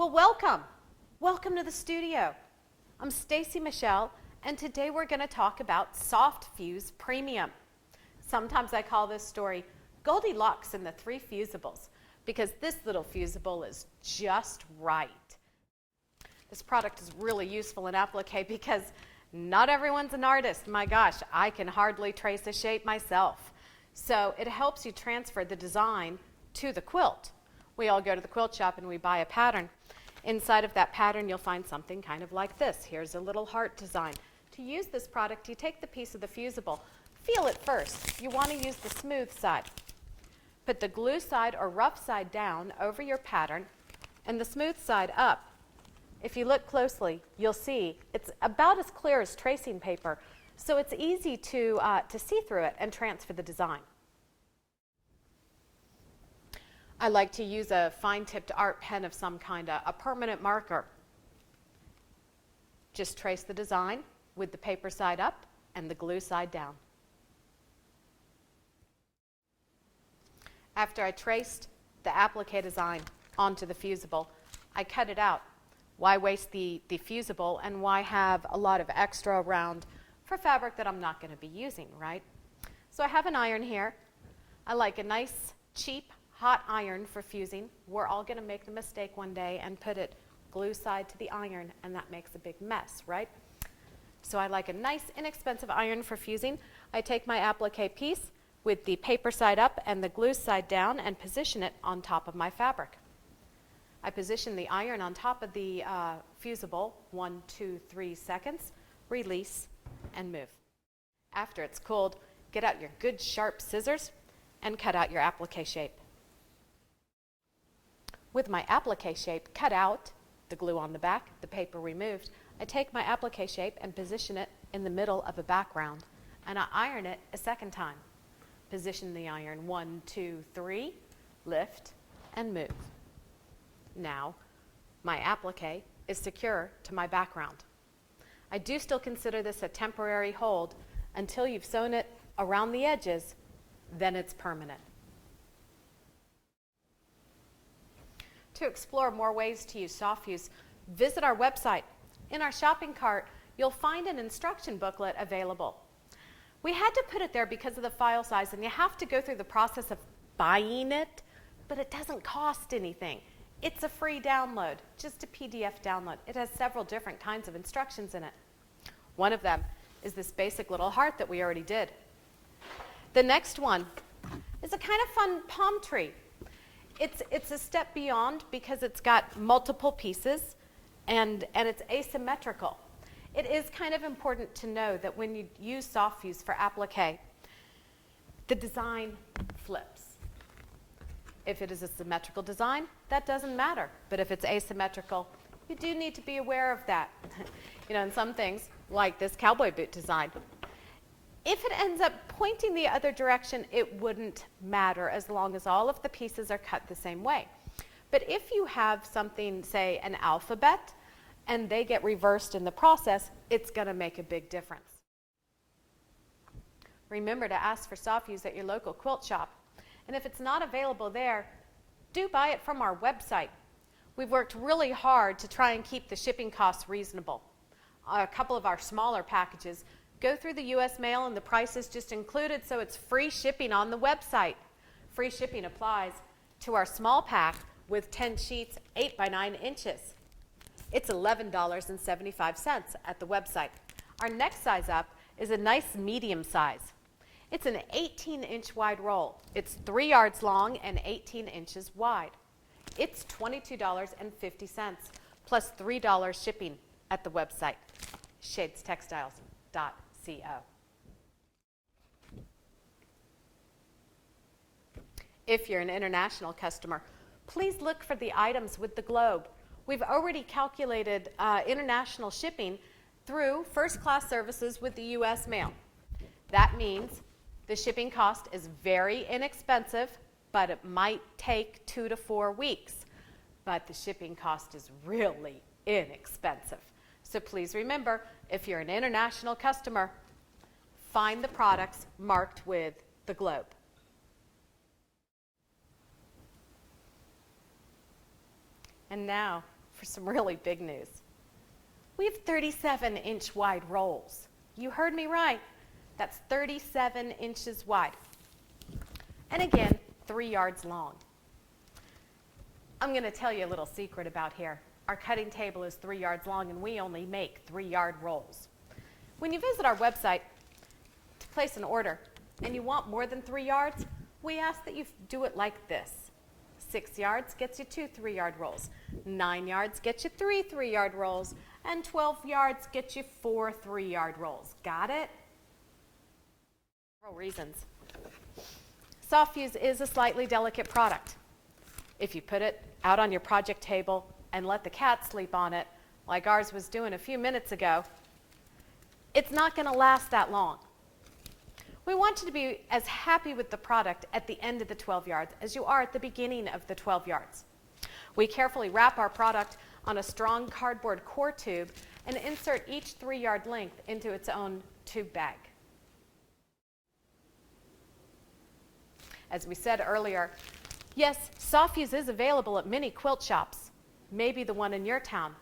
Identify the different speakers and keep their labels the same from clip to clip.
Speaker 1: Well, welcome. Welcome to the studio. I'm Stacy Michell, and today we're going to talk about SoftFuse Premium. Sometimes I call this story Goldilocks and the Three Fusibles, because this little fusible is just right. This product is really useful in applique because not everyone's an artist. My gosh, I can hardly trace a shape myself. So it helps you transfer the design to the quilt. We all go to the quilt shop and we buy a pattern. Inside of that pattern, you'll find something kind of like this. Here's a little heart design. To use this product, you take the piece of the fusible, feel it first. You want to use the smooth side. Put the glue side or rough side down over your pattern and the smooth side up. If you look closely, you'll see it's about as clear as tracing paper, so it's easy to see through it and transfer the design. I like to use a fine-tipped art pen of some kind, a permanent marker. Just trace the design with the paper side up and the glue side down. After I traced the applique design onto the fusible, I cut it out. Why waste the fusible, and why have a lot of extra around for fabric that I'm not going to be using, right? So I have an iron here. I like a nice, cheap, hot iron for fusing. We're all going to make the mistake one day and put it glue side to the iron, and that makes a big mess, right? So I like a nice, inexpensive iron for fusing. I take my applique piece with the paper side up and the glue side down and position it on top of my fabric. I position the iron on top of the fusible, 1, 2, 3 seconds, release, and move. After it's cooled, get out your good sharp scissors and cut out your applique shape. With my applique shape cut out, the glue on the back, the paper removed, I take my applique shape and position it in the middle of a background, and I iron it a second time. Position the iron 1, 2, 3, lift, and move. Now, my applique is secure to my background. I do still consider this a temporary hold until you've sewn it around the edges, then it's permanent. To explore more ways to use SoftFuse, visit our website. In our shopping cart, you'll find an instruction booklet available. We had to put it there because of the file size, and you have to go through the process of buying it, but it doesn't cost anything. It's a free download, just a PDF download. It has several different kinds of instructions in it. One of them is this basic little heart that we already did. The next one is a kind of fun palm tree. It's a step beyond because it's got multiple pieces and it's asymmetrical. It is kind of important to know that when you use SoftFuse for applique, the design flips. If it is a symmetrical design, that doesn't matter. But if it's asymmetrical, you do need to be aware of that. You know, in some things, like this cowboy boot design, if it ends up pointing the other direction, it wouldn't matter as long as all of the pieces are cut the same way. But if you have something, say an alphabet, and they get reversed in the process, it's going to make a big difference. Remember to ask for SoftFuse at your local quilt shop. And if it's not available there, do buy it from our website. We've worked really hard to try and keep the shipping costs reasonable. A couple of our smaller packages go through the U.S. mail and the price is just included, so it's free shipping on the website. Free shipping applies to our small pack with 10 sheets, 8 by 9 inches. It's $11.75 at the website. Our next size up is a nice medium size. It's an 18-inch wide roll. It's 3 yards long and 18 inches wide. It's $22.50 plus $3 shipping at the website, shadestextiles.co. If you're an international customer, please look for the items with the globe. We've already calculated international shipping through first-class services with the U.S. mail. That means the shipping cost is very inexpensive, but it might take 2 to 4 weeks. But the shipping cost is really inexpensive. So please remember, if you're an international customer, find the products marked with the globe. And now for some really big news. We have 37-inch wide rolls. You heard me right. That's 37 inches wide. And again, 3 yards long. I'm going to tell you a little secret about here. Our cutting table is 3 yards long and we only make 3-yard rolls. When you visit our website to place an order and you want more than 3 yards, we ask that you do it like this. 6 yards gets you 2 3-yard rolls. 9 yards gets you 3 3-yard rolls. And 12 yards gets you 4 3-yard rolls. Got it? Several reasons. SoftFuse is a slightly delicate product. If you put it out on your project table and let the cat sleep on it, like ours was doing a few minutes ago, it's not going to last that long. We want you to be as happy with the product at the end of the 12 yards as you are at the beginning of the 12 yards. We carefully wrap our product on a strong cardboard core tube and insert each 3-yard length into its own tube bag. As we said earlier, yes, SoftFuse is available at many quilt shops, maybe the one in your town,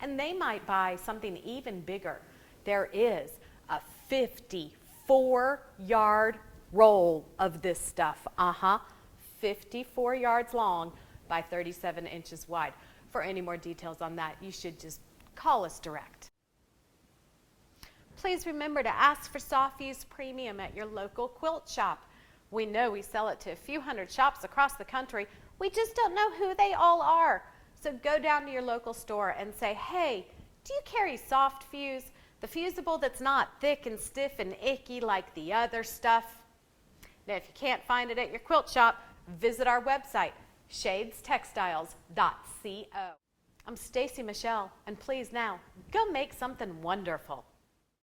Speaker 1: and they might buy something even bigger. There is a 54-yard roll of this stuff. 54 yards long by 37 inches wide. For any more details on that, you should just call us direct. Please remember to ask for SoftFuse Premium at your local quilt shop. We know we sell it to a few hundred shops across the country. We just don't know who they all are. So go down to your local store and say, hey, do you carry SoftFuse? The fusible that's not thick and stiff and icky like the other stuff? Now, if you can't find it at your quilt shop, visit our website, shadestextiles.co. I'm Stacy Michell, and please now, go make something wonderful.